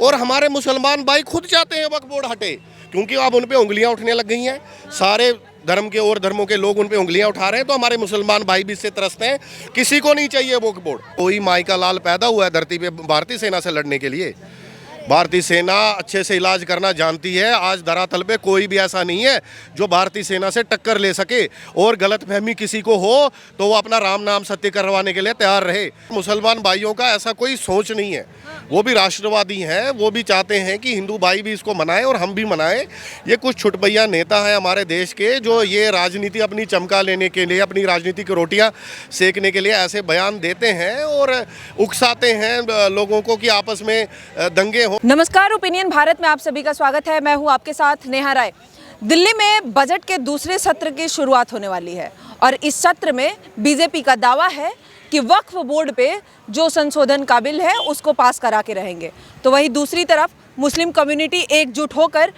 और हमारे मुसलमान भाई खुद चाहते हैं वक्फ बोर्ड हटे, क्योंकि अब उन पे उंगलियां उठने लग गई हैं। सारे धर्म के और धर्मों के लोग उन पे उंगलियां उठा रहे हैं, तो हमारे मुसलमान भाई भी इससे त्रस्त हैं। किसी को नहीं चाहिए वक्फ बोर्ड। कोई माई का लाल पैदा हुआ है धरती पे भारतीय सेना से लड़ने के लिए। भारतीय सेना अच्छे से इलाज करना जानती है। आज धरातल पे कोई भी ऐसा नहीं है जो भारतीय सेना से टक्कर ले सके, और गलतफहमी किसी को हो तो वो अपना राम नाम सत्य करवाने के लिए तैयार रहे। मुसलमान भाइयों का ऐसा कोई सोच नहीं है, वो भी राष्ट्रवादी हैं, वो भी चाहते हैं कि हिंदू भाई भी इसको मनाएं और हम भी मनाएं। ये कुछ छुटभैया नेता हैं हमारे देश के, जो ये राजनीति अपनी चमका लेने के लिए, अपनी राजनीति की रोटियां सेकने के लिए ऐसे बयान देते हैं और उकसाते हैं लोगों को कि आपस में दंगे हो। नमस्कार, ओपिनियन भारत में आप सभी का स्वागत है। मैं हूं आपके साथ नेहा राय। दिल्ली में बजट के दूसरे सत्र की शुरुआत होने वाली है और इस सत्र में बीजेपी का दावा है कि वक्फ बोर्ड पे जो संशोधन काबिल है उसको पास करा के रहेंगे। तो वहीं दूसरी तरफ मुस्लिम कम्युनिटी एकजुट होकर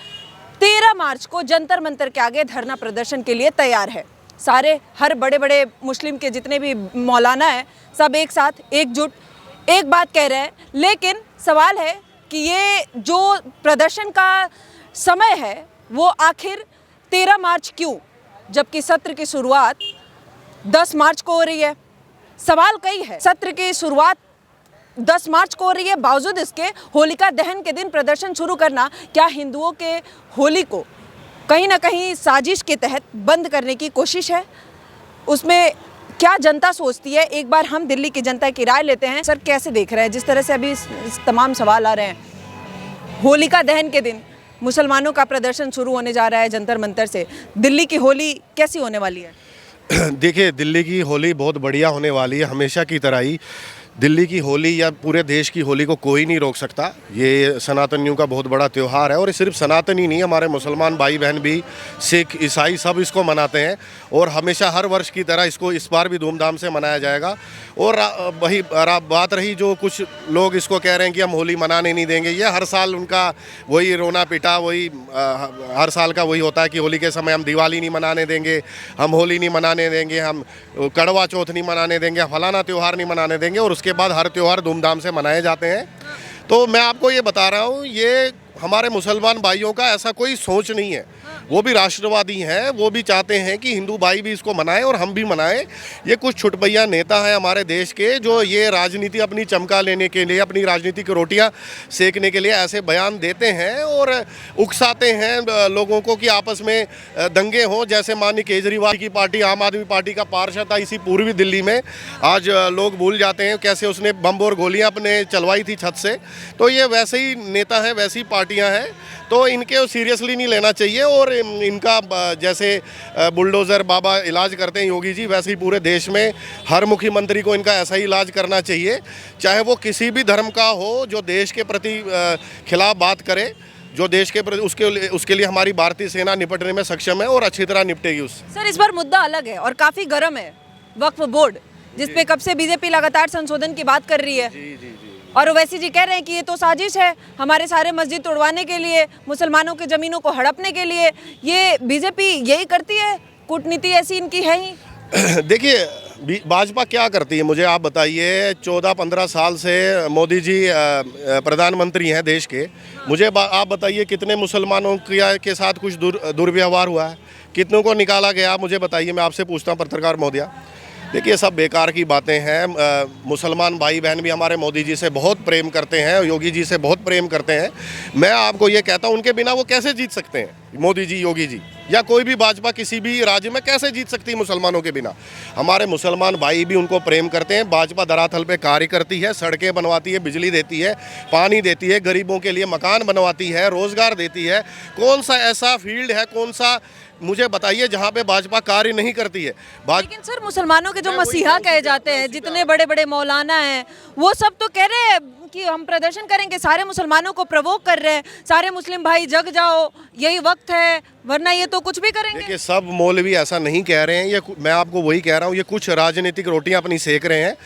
13 मार्च को जंतर मंतर के आगे धरना प्रदर्शन के लिए तैयार है। सारे हर बड़े बड़े मुस्लिम के जितने भी मौलाना हैं सब एक साथ एकजुट एक बात कह रहे हैं। लेकिन सवाल है कि ये जो प्रदर्शन का समय है वो आखिर 13 मार्च क्यों, जबकि सत्र की शुरुआत 10 मार्च को हो रही है। सवाल कई है। सत्र की शुरुआत 10 मार्च को हो रही है, बावजूद इसके होलिका दहन के दिन प्रदर्शन शुरू करना क्या हिंदुओं के होली को कहीं ना कहीं साजिश के तहत बंद करने की कोशिश है? उसमें क्या जनता सोचती है, एक बार हम दिल्ली की जनता की राय लेते हैं। सर, कैसे देख रहे हैं जिस तरह से अभी इस तमाम सवाल आ रहे हैं? होलिका दहन के दिन मुसलमानों का प्रदर्शन शुरू होने जा रहा है जंतर मंतर से। दिल्ली की होली कैसी होने वाली है? देखिए, दिल्ली की होली बहुत बढ़िया होने वाली है। हमेशा की तरह ही दिल्ली की होली या पूरे देश की होली को कोई नहीं रोक सकता। ये सनातनियों का बहुत बड़ा त्यौहार है और सिर्फ सनातनी नहीं, हमारे मुसलमान भाई बहन भी, सिख ईसाई सब इसको मनाते हैं और हमेशा हर वर्ष की तरह इसको इस बार भी धूमधाम से मनाया जाएगा। और वही बात रही जो कुछ लोग इसको कह रहे हैं कि हम होली मनाने नहीं देंगे, ये हर साल उनका वही रोना पिटा, वही हर साल का वही होता है कि होली के समय हम दिवाली नहीं मनाने देंगे, हम होली नहीं मनाने देंगे, हम कड़वा चौथ नहीं मनाने देंगे, फलाना त्यौहार नहीं मनाने देंगे, और उसके बाद हर त्यौहार धूमधाम से मनाए जाते हैं। तो मैं आपको ये बता रहा हूँ, ये हमारे मुसलमान भाइयों का ऐसा कोई सोच नहीं है, वो भी राष्ट्रवादी हैं, वो भी चाहते हैं कि हिंदू भाई भी इसको मनाएं और हम भी मनाएं। ये कुछ छुटभैया नेता हैं हमारे देश के, जो ये राजनीति अपनी चमका लेने के लिए, अपनी राजनीति की रोटियां सेकने के लिए ऐसे बयान देते हैं और उकसाते हैं लोगों को कि आपस में दंगे हों। जैसे माननीय केजरीवाल की पार्टी, आम आदमी पार्टी का पार्षद था इसी पूर्वी दिल्ली में, आज लोग भूल जाते हैं कैसे उसने बम और गोलियाँ अपने चलवाई थी छत से। तो ये वैसे ही नेता हैं, वैसी पार्टियाँ हैं, तो इनके सीरियसली नहीं लेना चाहिए। और इनका जैसे बुलडोज़र बाबा इलाज करते हैं योगी जी, वैसे ही पूरे देश में हर मुख्यमंत्री को इनका ऐसा ही इलाज करना चाहिए, चाहे वो किसी भी धर्म का हो, जो देश के प्रति खिलाफ बात करे, जो देश के प्रति उसके लिए हमारी भारतीय सेना निपटने में सक्षम है और अच्छी तरह निपटेगी उससे। सर, इस बार मुद्दा अलग है और काफ़ी गर्म है। वक्फ बोर्ड जिसपे कब से बीजेपी लगातार संशोधन की बात कर रही है। जी। और ओवैसी जी कह रहे हैं कि ये तो साजिश है हमारे सारे मस्जिद तोड़वाने के लिए, मुसलमानों की ज़मीनों को हड़पने के लिए। ये बीजेपी यही करती है, कूटनीति ऐसी इनकी है ही। देखिए, भाजपा क्या करती है मुझे आप बताइए। 14-15 साल से मोदी जी प्रधानमंत्री हैं देश के। मुझे आप बताइए कितने मुसलमानों के साथ कुछ दुर्व्यवहार हुआ है, कितनों को निकाला गया, मुझे बताइए। मैं आपसे पूछता हूँ पत्रकार महोदया। देखिए, सब बेकार की बातें हैं। मुसलमान भाई बहन भी हमारे मोदी जी से बहुत प्रेम करते हैं, योगी जी से बहुत प्रेम करते हैं। मैं आपको ये कहता हूँ, उनके बिना वो कैसे जीत सकते हैं? मोदी जी, योगी जी या कोई भी भाजपा किसी भी राज्य में कैसे जीत सकती है मुसलमानों के बिना? हमारे मुसलमान भाई भी उनको प्रेम करते हैं। भाजपा धरातल पे कार्य करती है, सड़कें बनवाती है, बिजली देती है, पानी देती है, गरीबों के लिए मकान बनवाती है, रोजगार देती है। कौन सा ऐसा फील्ड है, कौन सा मुझे बताइए जहाँ पे भाजपा कार्य नहीं करती है? लेकिन सर, मुसलमानों के जो मसीहा कहे जाते हैं, जितने बड़े बड़े मौलाना हैं, वो सब तो कह रहे हैं कि हम प्रदर्शन करेंगे, सारे मुसलमानों को प्रवोक कर रहे हैं, सारे मुस्लिम भाई जग जाओ, यही वक्त है, वरना ये तो कुछ भी करेंगे। देखिए, सब मौलवी ऐसा नहीं कह रहे हैं। ये मैं आपको वही कह रहा हूँ, ये कुछ राजनीतिक रोटियां अपनी सेक रहे हैं,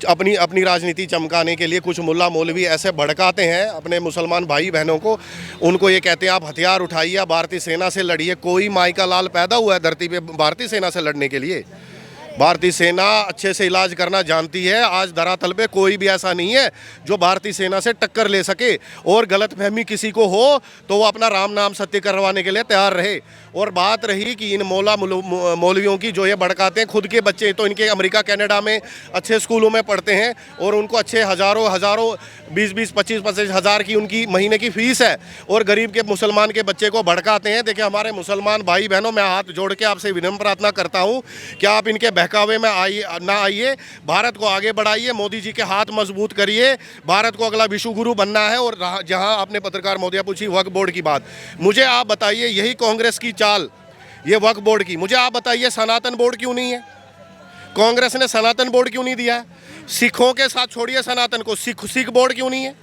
अपनी राजनीति चमकाने के लिए। कुछ मुल्ला मौलवी ऐसे भड़काते हैं अपने मुसलमान भाई बहनों को, उनको ये कहते हैं आप हथियार उठाइए, भारतीय सेना से लड़िए। कोई माई का लाल पैदा हुआ है धरती पे भारतीय सेना से लड़ने के लिए। भारतीय सेना अच्छे से इलाज करना जानती है। आज धरातल पे कोई भी ऐसा नहीं है जो भारतीय सेना से टक्कर ले सके, और गलतफहमी किसी को हो तो वो अपना राम नाम सत्य करवाने के लिए तैयार रहे। और बात रही कि इन मौलवियों की जो ये भड़काते हैं, खुद के बच्चे तो इनके अमेरिका कनाडा में अच्छे स्कूलों में पढ़ते हैं और उनको अच्छे हज़ारों 20-20, 25-25 हज़ार की उनकी महीने की फ़ीस है, और गरीब के मुसलमान के बच्चे को भड़काते हैं। देखिए हमारे मुसलमान भाई बहनों, मैं हाथ जोड़ के आपसे विनम्र प्रार्थना करता हूँ कि आप इनके बहकावे में आइए, भारत को आगे बढ़ाइए, मोदी जी के हाथ मजबूत करिए। भारत को अगला विश्व गुरु बनना है। और जहाँ आपने पत्रकार महोदया पूछी वक्फ बोर्ड की बात, मुझे आप बताइए, यही कांग्रेस की चाल ये वक्फ बोर्ड की, मुझे आप बताइए सनातन बोर्ड क्यों नहीं है? कांग्रेस ने सनातन बोर्ड क्यों नहीं दिया है? सिखों के साथ छोड़िए सनातन को, सिख बोर्ड क्यों नहीं है?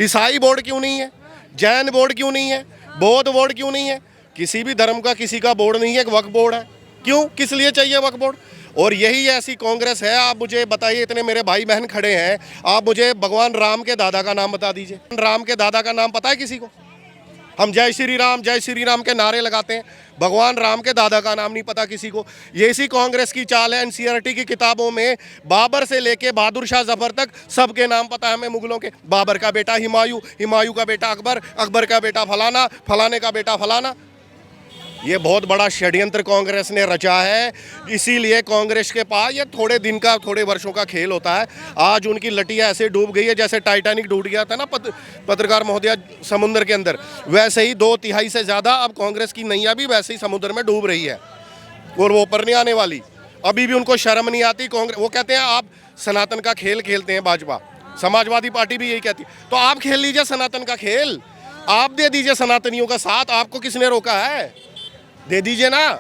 ईसाई बोर्ड क्यों नहीं है? जैन बोर्ड क्यों नहीं है? बौद्ध बोर्ड क्यों नहीं है? किसी भी धर्म का किसी का बोर्ड नहीं है, एक वक्फ बोर्ड है। क्यों, किस लिए चाहिए वक्फ बोर्ड? और यही ऐसी कांग्रेस है। आप मुझे बताइए, इतने मेरे भाई बहन खड़े हैं, आप मुझे भगवान राम के दादा का नाम बता दीजिए। राम के दादा का नाम पता है किसी को? हम जय श्री राम के नारे लगाते हैं, भगवान राम के दादा का नाम नहीं पता किसी को। ये इसी कांग्रेस की चाल है। एनसीईआरटी की किताबों में बाबर से लेके बहादुर शाह जफर तक सबके नाम पता है हमें मुगलों के। बाबर का बेटा हिमायू, हिमायू का बेटा अकबर, अकबर का बेटा फलाना, फलाने का बेटा फलाना। ये बहुत बड़ा षड्यंत्र कांग्रेस ने रचा है। इसीलिए कांग्रेस के पास ये थोड़े दिन का, थोड़े वर्षों का खेल होता है। आज उनकी लटिया ऐसे डूब गई है जैसे टाइटैनिक डूब गया था ना पत्रकार महोदया समुद्र के अंदर, वैसे ही 2/3 से ज़्यादा अब कांग्रेस की नैया भी वैसे ही समुद्र में डूब रही है, और वो ऊपर नहीं आने वाली। अभी भी उनको शर्म नहीं आती। कांग्रेस वो कहते हैं आप सनातन का खेल खेलते हैं, भाजपा समाजवादी पार्टी भी यही कहती है। तो आप खेल लीजिए सनातन का खेल, आप दे दीजिए सनातनियों का साथ। आपको किसने रोका है? दे दीजिए ना।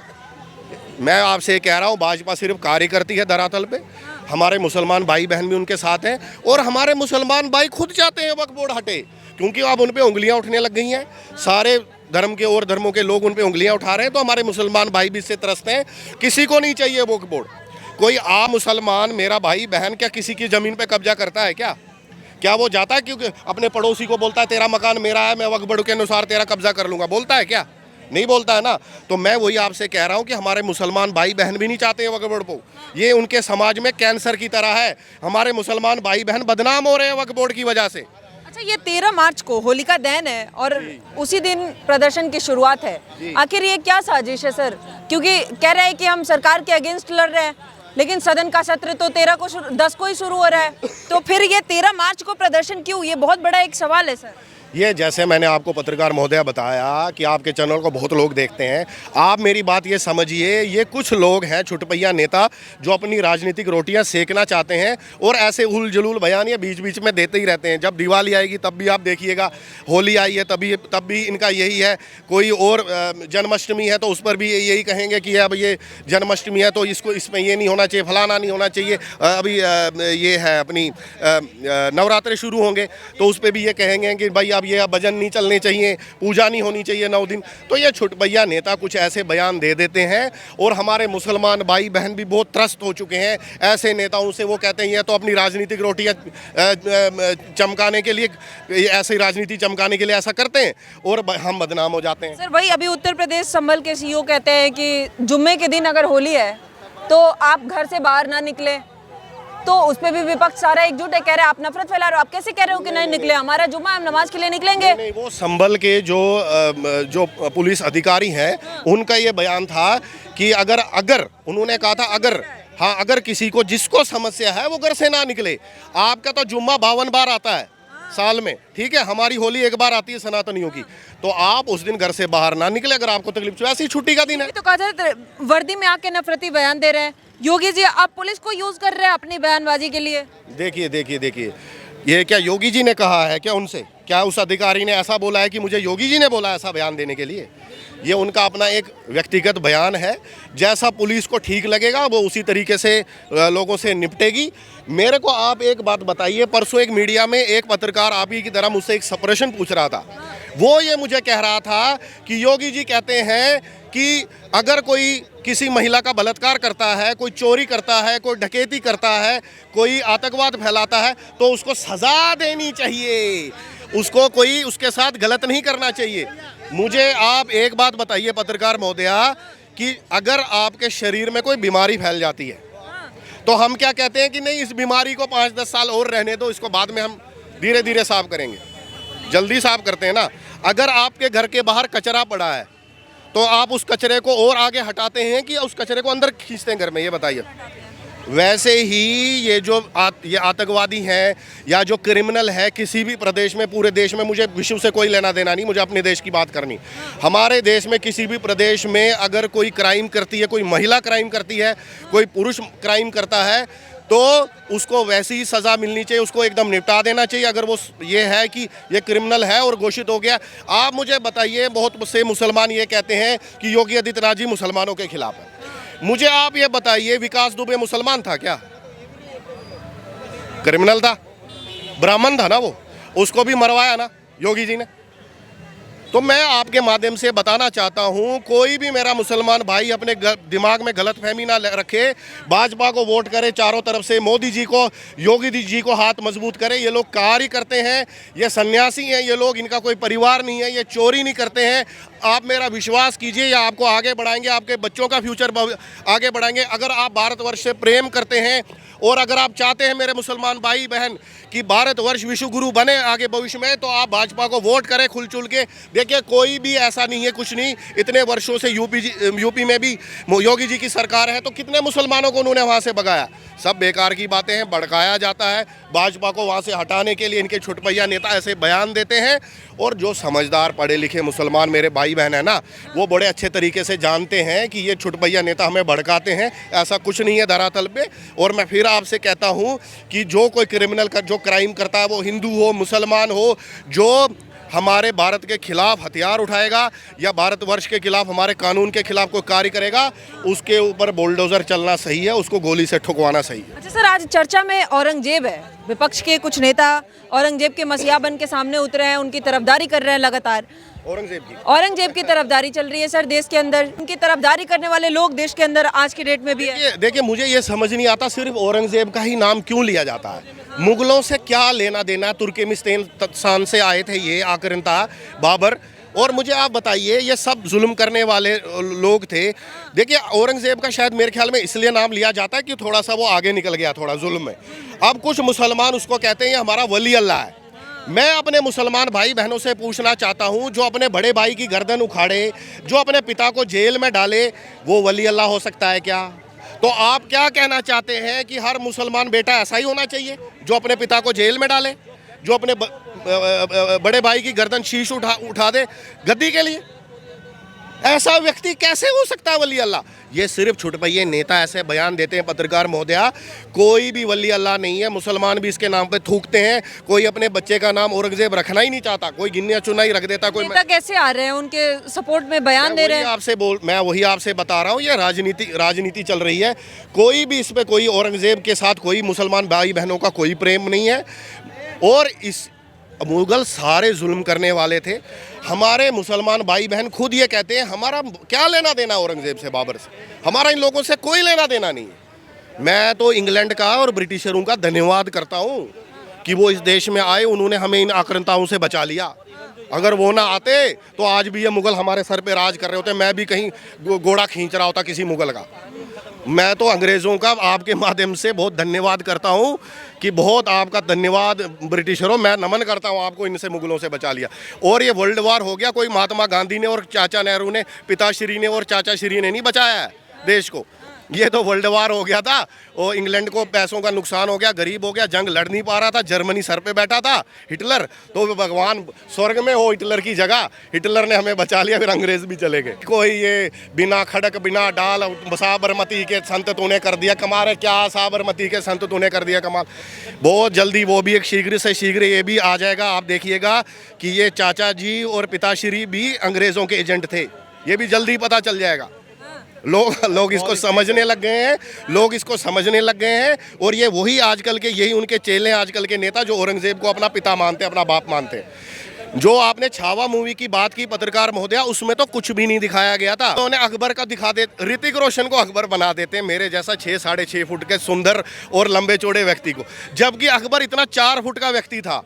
मैं आपसे कह रहा हूँ, भाजपा सिर्फ कार्य करती है धरातल पे। हमारे मुसलमान भाई बहन भी उनके साथ हैं, और हमारे मुसलमान भाई खुद चाहते हैं वक्फ बोर्ड हटे, क्योंकि अब उन पे उंगलियां उठने लग गई हैं। सारे धर्म के और धर्मों के लोग उन पे उंगलियां उठा रहे हैं, तो हमारे मुसलमान भाई भी इससे त्रस्त हैं। किसी को नहीं चाहिए वक्फ बोर्ड। कोई आम मुसलमान मेरा भाई बहन क्या किसी की ज़मीन पर कब्जा करता है क्या? क्या वो जाता है क्योंकि अपने पड़ोसी को बोलता है तेरा मकान मेरा है, मैं वक्फ बोर्ड के अनुसार तेरा कब्जा कर लूँगा? बोलता है क्या? नहीं बोलता है ना। तो मैं वही आपसे कह रहा हूं कि हमारे मुसलमान भाई बहन भी नहीं चाहते हैं वक्फ बोर्ड को। ये उनके समाज में कैंसर की तरह है। हमारे मुसलमान भाई बहन बदनाम हो रहे हैं वक्फ बोर्ड की वजह से। अच्छा, ये 13 मार्च को होलिका दहन है और उसी दिन प्रदर्शन की शुरुआत है। आखिर ये क्या साजिश है सर? क्योंकि कह रहे हैं कि हम सरकार के अगेंस्ट लड़ रहे हैं, लेकिन सदन का सत्र तो 10 को ही शुरू हो रहा है, तो फिर ये 13 मार्च को प्रदर्शन क्यों? ये बहुत बड़ा एक सवाल है सर। ये जैसे मैंने आपको पत्रकार महोदया बताया कि आपके चैनल को बहुत लोग देखते हैं, आप मेरी बात ये समझिए, ये कुछ लोग हैं छुटपैया नेता जो अपनी राजनीतिक रोटियां सेकना चाहते हैं, और ऐसे उल जलूल बयान ये बीच बीच में देते ही रहते हैं। जब दिवाली आएगी तब भी आप देखिएगा, होली आई है तब भी इनका यही है। कोई और जन्माष्टमी है तो उस पर भी यही कहेंगे कि अब ये जन्माष्टमी है तो इसको इसमें ये नहीं होना चाहिए, फलाना नहीं होना चाहिए। अभी ये है अपनी नवरात्रे शुरू होंगे तो उस पर भी ये कहेंगे कि भाई ये भजन नहीं चलने चाहिए, पूजा नहीं होनी चाहिए 9 दिन। तो ये छुटभैया नेता कुछ ऐसे बयान दे देते हैं, और हमारे मुसलमान भाई बहन भी बहुत त्रस्त हो चुके हैं ऐसे नेताओं से। वो कहते हैं ये तो अपनी राजनीतिक रोटियां चमकाने के लिए, ऐसी राजनीति चमकाने के लिए ऐसा करते हैं, और हम बदनाम हो जाते हैं। सर वही अभी उत्तर प्रदेश संभल के सीईओ कहते हैं कि जुम्मे के दिन अगर होली है तो आप घर से बाहर ना निकले, तो उस पे भी विपक्ष सारा एकजुट है, कह रहे हैं आप नफरत फैला रहे हो। आप कैसे कह रहे हो कि नहीं निकले? हमारा जुम्मा, हम नमाज के लिए निकलेंगे। नहीं, वो संभल के जो पुलिस अधिकारी हैं उनका ये बयान था कि अगर उन्होंने कहा था अगर किसी को जिसको समस्या है वो घर से ना निकले। आपका तो जुम्मा 52 बार आता है साल में, ठीक है, हमारी होली 1 बार आती है सनातनियों की, तो आप उस दिन घर से बाहर ना निकले अगर आपको तकलीफ। ऐसी छुट्टी का दिन है। तो कहा जाए वर्दी में आके नफरती बयान दे रहे हैं योगी जी। आप पुलिस को यूज कर रहे हैं अपनी बयानबाजी के लिए। देखिए, ये क्या योगी जी ने कहा है क्या उनसे? क्या उस अधिकारी ने ऐसा बोला है कि मुझे योगी जी ने बोला ऐसा बयान देने के लिए? ये उनका अपना एक व्यक्तिगत बयान है। जैसा पुलिस को ठीक लगेगा वो उसी तरीके से लोगों से निपटेगी। मेरे को आप एक बात बताइए, परसों एक मीडिया में एक पत्रकार आप ही की तरह मुझसे एक प्रश्न पूछ रहा था। वो ये मुझे कह रहा था कि योगी जी कहते हैं कि अगर कोई किसी महिला का बलात्कार करता है, कोई चोरी करता है, कोई डकैती करता है, कोई आतंकवाद फैलाता है, तो उसको सज़ा देनी चाहिए, उसको कोई उसके साथ गलत नहीं करना चाहिए। मुझे आप एक बात बताइए पत्रकार महोदया, कि अगर आपके शरीर में कोई बीमारी फैल जाती है, तो हम क्या कहते हैं कि नहीं, इस बीमारी को 5-10 साल और रहने दो, इसको बाद में हम धीरे धीरे साफ करेंगे। जल्दी साफ करते हैं ना। अगर आपके घर के बाहर कचरा पड़ा है तो आप उस कचरे को और आगे हटाते हैं कि उस कचरे को अंदर खींचते हैं घर में, ये बताइए। वैसे ही ये जो ये आतंकवादी हैं या जो क्रिमिनल है किसी भी प्रदेश में, पूरे देश में, मुझे विश्व से कोई लेना देना नहीं, मुझे अपने देश की बात करनी। हमारे देश में किसी भी प्रदेश में अगर कोई क्राइम करती है, कोई महिला क्राइम करती है, कोई पुरुष क्राइम करता है, तो उसको वैसी ही सज़ा मिलनी चाहिए, उसको एकदम निपटा देना चाहिए। अगर वो ये है कि ये क्रिमिनल है और घोषित हो गया। आप मुझे बताइए, बहुत से मुसलमान ये कहते हैं कि योगी आदित्यनाथ जी मुसलमानों के खिलाफ है। मुझे आप ये बताइए, विकास दुबे मुसलमान था क्या? क्रिमिनल था, ब्राह्मण था ना वो, उसको भी मरवाया ना योगी जी ने। तो मैं आपके माध्यम से बताना चाहता हूं, कोई भी मेरा मुसलमान भाई अपने दिमाग में गलतफहमी ना रखे, भाजपा को वोट करे, चारों तरफ से मोदी जी को, योगी जी को हाथ मजबूत करे। ये लोग कार्य करते हैं, ये सन्यासी हैं, ये लोग, इनका कोई परिवार नहीं है, ये चोरी नहीं करते हैं। आप मेरा विश्वास कीजिए, या आपको आगे बढ़ाएंगे, आपके बच्चों का फ्यूचर आगे बढ़ाएंगे। अगर आप भारतवर्ष से प्रेम करते हैं और अगर आप चाहते हैं मेरे मुसलमान भाई बहन कि भारतवर्ष विश्व गुरु बने आगे भविष्य में, तो आप भाजपा को वोट करें खुल चुल के। देखिए, कोई भी ऐसा नहीं है, कुछ नहीं, इतने वर्षों से यूपी में भी योगी जी की सरकार है, तो कितने मुसलमानों को उन्होंने वहाँ से भगाया। सब बेकार की बातें हैं, भड़काया जाता है। भाजपा को वहाँ से हटाने के लिए इनके छुटपैया नेता ऐसे बयान देते हैं। और जो समझदार पढ़े लिखे मुसलमान मेरे भाई बहन है ना, वो बड़े अच्छे तरीके से जानते हैं कि ये छुटपैया नेता हमें भड़काते हैं। ऐसा कुछ नहीं है धरातल पे। और मैं फिर आपसे कहता हूँ कि जो कोई क्रिमिनल जो क्राइम करता है, वो हिंदू हो, मुसलमान हो, जो हमारे भारत के खिलाफ हथियार उठाएगा या भारतवर्ष के खिलाफ, हमारे कानून के खिलाफ कोई कार्य करेगा, उसके ऊपर बुलडोजर चलना सही है, उसको गोली से ठुकवाना सही है। अच्छा सर, आज चर्चा में औरंगजेब है। विपक्ष के कुछ नेता औरंगजेब के मसीहा बन के सामने उतरे हैं, उनकी तरफदारी कर रहे हैं लगातार। औरंगजेब की तरफदारी चल रही है सर देश के अंदर। उनकी तरफदारी करने वाले लोग देश के अंदर आज के डेट में भी है। देखिए, मुझे ये समझ नहीं आता, सिर्फ औरंगजेब का ही नाम क्यों लिया जाता है? मुगलों से क्या लेना देना? तुर्कमेनिस्तान से आए थे ये आकरनता बाबर। और मुझे आप बताइए, ये सब जुल्म करने वाले लोग थे। देखिए, औरंगजेब का शायद मेरे ख्याल में इसलिए नाम लिया जाता है कि थोड़ा सा वो आगे निकल गया, थोड़ा जुल्म में। अब कुछ मुसलमान उसको कहते हैं ये हमारा वली अल्लाह है। मैं अपने मुसलमान भाई बहनों से पूछना चाहता हूं, जो अपने बड़े भाई की गर्दन उखाड़े, जो अपने पिता को जेल में डाले, वो वली अल्लाह हो सकता है क्या? तो आप क्या कहना चाहते हैं कि हर मुसलमान बेटा ऐसा ही होना चाहिए, जो अपने पिता को जेल में डाले, जो अपने बड़े भाई की गर्दन शीश उठा दे गद्दी के लिए? ऐसा व्यक्ति कैसे हो सकता है वली अल्लाह? ये सिर्फ छुटपैये नेता ऐसे बयान देते हैं। पत्रकार महोदया, कोई भी वली अल्लाह नहीं है। मुसलमान भी इसके नाम पे थूकते हैं। कोई अपने बच्चे का नाम औरंगजेब रखना ही नहीं चाहता, कोई गिनिया चुना ही रख देता। कोई नेता कैसे आ रहे हैं, उनके सपोर्ट में बयान दे रहे हैं। मैं वही आपसे बता रहा हूँ, ये राजनीति चल रही है। कोई भी इस पे, कोई औरंगजेब के साथ कोई मुसलमान भाई बहनों का कोई प्रेम नहीं है। और इस मुगल सारे जुल्म करने वाले थे। हमारे मुसलमान भाई बहन खुद ये कहते हैं, हमारा क्या लेना देना औरंगजेब से, बाबर से, हमारा इन लोगों से कोई लेना देना नहीं है। मैं तो इंग्लैंड का और ब्रिटिशरों का धन्यवाद करता हूँ कि वो इस देश में आए, उन्होंने हमें इन आक्रांताओं से बचा लिया। अगर वो ना आते तो आज भी ये मुगल हमारे सर पे राज कर रहे होते, मैं भी कहीं घोड़ा खींच रहा होता किसी मुगल का। मैं तो अंग्रेज़ों का आपके माध्यम से बहुत धन्यवाद करता हूं कि बहुत आपका धन्यवाद ब्रिटिशरों, मैं नमन करता हूं आपको, इनसे मुगलों से बचा लिया। और ये वर्ल्ड वार हो गया, कोई महात्मा गांधी ने और चाचा नेहरू ने, पिताश्री ने और चाचा श्री ने नहीं बचाया है देश को। ये तो वर्ल्ड वार हो गया था और इंग्लैंड को पैसों का नुकसान हो गया, गरीब हो गया, जंग लड़ नहीं पा रहा था, जर्मनी सर पे बैठा था हिटलर, तो भगवान स्वर्ग में हो हिटलर की जगह, हिटलर ने हमें बचा लिया, फिर अंग्रेज भी चले गए। कोई ये बिना खड़क बिना डाल साबरमती के संत तूने कर दिया कमाल, क्या साबरमती के संत तूने कर दिया कमाल। बहुत जल्दी वो भी एक शीघ्र से शीघ्र ये भी आ जाएगा। आप देखिएगा कि ये चाचा जी और पिताश्री भी अंग्रेज़ों के एजेंट थे, ये भी जल्दी पता चल जाएगा। लोग इसको समझने लग गए हैं, लोग इसको समझने लग गए हैं। और ये वही आजकल के, यही उनके चेले हैं आजकल के नेता, जो औरंगजेब को अपना पिता मानते हैं, अपना बाप मानते हैं। जो आपने छावा मूवी की बात की पत्रकार महोदया, उसमें तो कुछ भी नहीं दिखाया गया था। तो उन्हें अकबर का दिखा दे, ऋतिक रोशन को अकबर बना देते हैं, मेरे जैसा 6 साढ़े 6 फुट के सुंदर और लंबे चौड़े व्यक्ति को, जबकि अकबर इतना 4 फुट का व्यक्ति था।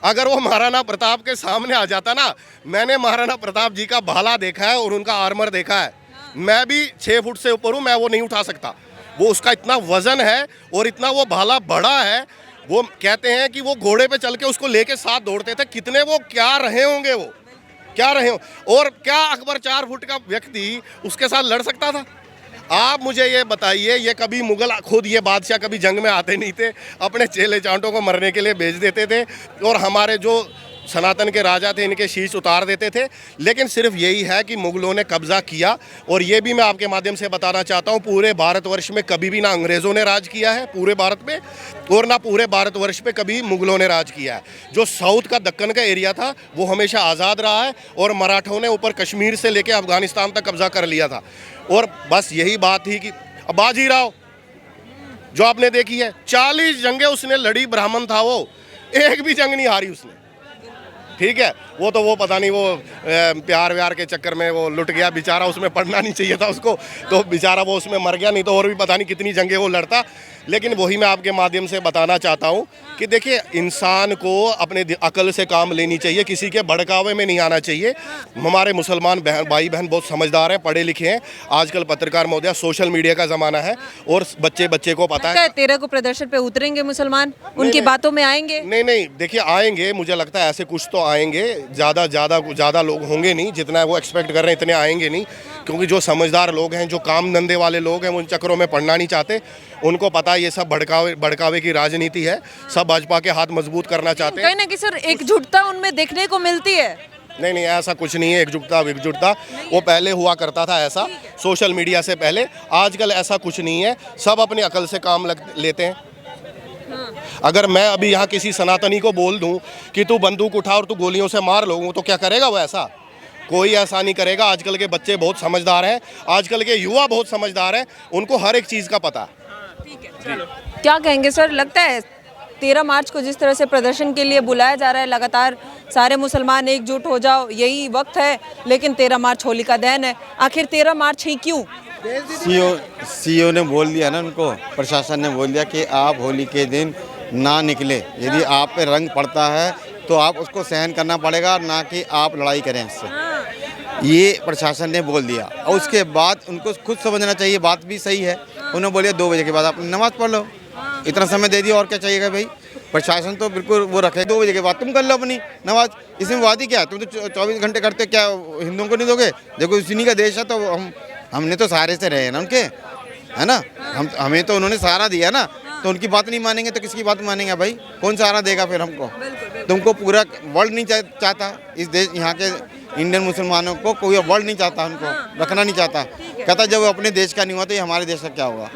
अगर वो महाराणा प्रताप के सामने आ जाता ना, मैंने महाराणा प्रताप जी का भाला देखा है और उनका आर्मर देखा है, मैं भी 6 फुट से ऊपर हूँ, मैं वो नहीं उठा सकता। वो उसका इतना वजन है और इतना वो भाला बड़ा है। वो कहते हैं कि वो घोड़े पे चल के उसको लेके साथ दौड़ते थे। कितने वो क्या रहे होंगे, वो क्या रहे हो। और क्या अकबर 4 फुट का व्यक्ति उसके साथ लड़ सकता था? आप मुझे ये बताइए, ये कभी मुगल खुद ये बादशाह कभी जंग में आते नहीं थे, अपने चेले चांटों को मरने के लिए भेज देते थे और हमारे जो सनातन के राजा थे इनके शीश उतार देते थे। लेकिन सिर्फ यही है कि मुगलों ने कब्जा किया। और ये भी मैं आपके माध्यम से बताना चाहता हूँ, पूरे भारतवर्ष में कभी भी ना अंग्रेज़ों ने राज किया है पूरे भारत में, और ना पूरे भारतवर्ष पे कभी मुगलों ने राज किया है। जो साउथ का दक्कन का एरिया था वो हमेशा आज़ाद रहा है और मराठों ने ऊपर कश्मीर से लेकर अफगानिस्तान तक कब्जा कर लिया था। और बस यही बात थी कि बाजीराव जो आपने देखी है, 40 जंगें उसने लड़ी, ब्राह्मण था वो, एक भी जंग नहीं हारी उसने। ठीक है, वो पता नहीं, वो प्यार व्यार के चक्कर में वो लुट गया बेचारा, उसमें पढ़ना नहीं चाहिए था उसको, तो बेचारा वो उसमें मर गया, नहीं तो और भी पता नहीं कितनी जंगें वो लड़ता। लेकिन वही मैं आपके माध्यम से बताना चाहता हूँ कि देखिए, इंसान को अपने अकल से काम लेनी चाहिए, किसी के भड़कावे में नहीं आना चाहिए। हमारे मुसलमान भाई बहन बहुत समझदार हैं, पढ़े लिखे हैं। आजकल पत्रकार महोदया, सोशल मीडिया का ज़माना है और बच्चे को पता है। 13 को प्रदर्शन पे उतरेंगे मुसलमान, उनकी बातों में आएंगे? नहीं, देखिए आएंगे, मुझे लगता है ऐसे कुछ तो आएंगे, ज़्यादा लोग होंगे नहीं, जितना वो एक्सपेक्ट कर रहे हैं इतने आएंगे नहीं। क्योंकि जो समझदार लोग हैं, जो काम धंधे वाले लोग हैं, वो उन चक्करों में पड़ना नहीं चाहते। उनको पता है ये सब भड़कावे की राजनीति है, सब भाजपा के हाथ मजबूत करना चाहते हैं। कहीं ना कहीं सर एकजुटता उनमें देखने को मिलती है। नहीं, ऐसा कुछ नहीं है। एकजुटता वो पहले हुआ करता था ऐसा, सोशल मीडिया से पहले। आजकल ऐसा कुछ नहीं है, सब अपनी अकल से काम लेते हैं। अगर मैं अभी यहाँ किसी सनातनी को बोल दूं कि तू बंदूक उठा और तू गोलियों से मार लोगों, तो क्या करेगा वो? ऐसा कोई ऐसा नहीं करेगा। आजकल के बच्चे बहुत समझदार हैं, आजकल के युवा बहुत समझदार हैं, उनको हर एक चीज़ का पता है। ठीक है, चलो। क्या कहेंगे सर, लगता है 13 मार्च को जिस तरह से प्रदर्शन के लिए बुलाया जा रहा है, लगातार सारे मुसलमान एकजुट हो जाओ, यही वक्त है, लेकिन 13 मार्च होलिका दहन है, आखिर 13 मार्च ही क्यों? सीओ ने बोल दिया ना, उनको प्रशासन ने बोल दिया कि आप होली के दिन ना निकले। यदि आप पे रंग पड़ता है तो आप उसको सहन करना पड़ेगा, ना कि आप लड़ाई करें इससे। ये प्रशासन ने बोल दिया और उसके बाद उनको खुद समझना चाहिए, बात भी सही है। उन्होंने बोलिए 2 बजे के बाद आप नमाज़ पढ़ लो, इतना समय दे दिया, और क्या चाहिएगा भाई। प्रशासन तो बिल्कुल वो रखे, 2 बजे के बाद तुम कर लो अपनी नमाज। इसमें वादी क्या है, तुम तो 24 घंटे करते, क्या हिंदुओं को नहीं दोगे? देखो उसी का देश है, तो हमने तो सहारे से रहे हैं ना उनके, है ना। हमें तो उन्होंने सहारा दिया ना, तो उनकी बात नहीं मानेंगे तो किसकी बात मानेंगे भाई? कौन सहारा देगा फिर हमको? तुमको पूरा वर्ल्ड नहीं चाहता इस देश, यहाँ के इंडियन मुसलमानों को कोई वर्ल्ड नहीं चाहता, उनको रखना नहीं चाहता। कहता जब वो अपने देश का नहीं हुआ तो ये हमारे देश का क्या हुआ?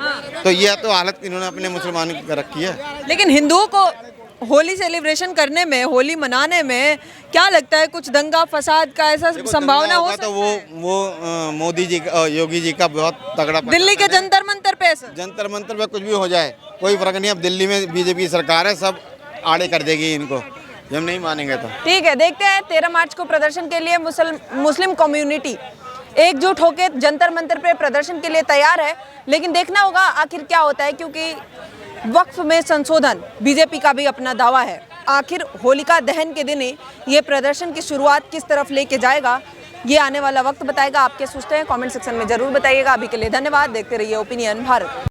तो ये तो हालत इन्होंने अपने मुसलमानों की रखी है। लेकिन हिंदुओं को होली सेलिब्रेशन करने में, होली मनाने में क्या लगता है, कुछ दंगा फसाद का ऐसा संभावना हो सकता है? तो वो मोदी जी, योगी जी का बहुत तगड़ा दिल्ली के जंतर मंतर पे जंतर मंतर पे कुछ भी हो जाए कोई फर्क नहीं। अब दिल्ली में बीजेपी सरकार है, सब आड़े कर देगी इनको, जब नहीं मानेंगे तो। ठीक है, देखते हैं 13 मार्च को प्रदर्शन के लिए मुस्लिम कम्युनिटी एकजुट होकर जंतर मंतर पे प्रदर्शन के लिए तैयार है, लेकिन देखना होगा आखिर क्या होता है, क्योंकि वक्फ में संशोधन बीजेपी का भी अपना दावा है। आखिर होलिका दहन के दिन ही ये प्रदर्शन की शुरुआत किस तरफ लेके जाएगा, ये आने वाला वक्त बताएगा। आपके सोचते हैं कमेंट सेक्शन में जरूर बताइएगा। अभी के लिए धन्यवाद, देखते रहिए ओपिनियन भारत।